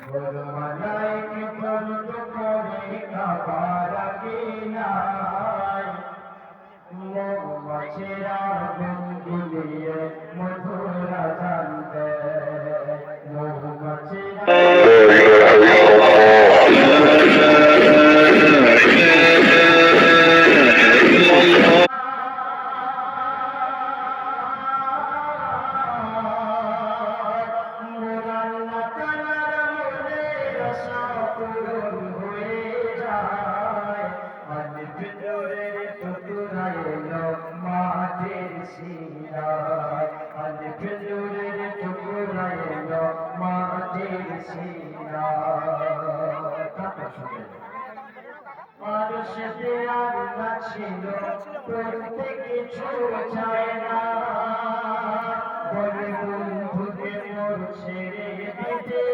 মালাইকে তরুদ করে কাবার কিনাই মৌমাছিরা গুনগুনিয়ে মধুরা জানতে মৌমাছিরা ছিল পড়তে কিছু চায় না বলে বন্ধুকে মোর ছেড়ে দিতে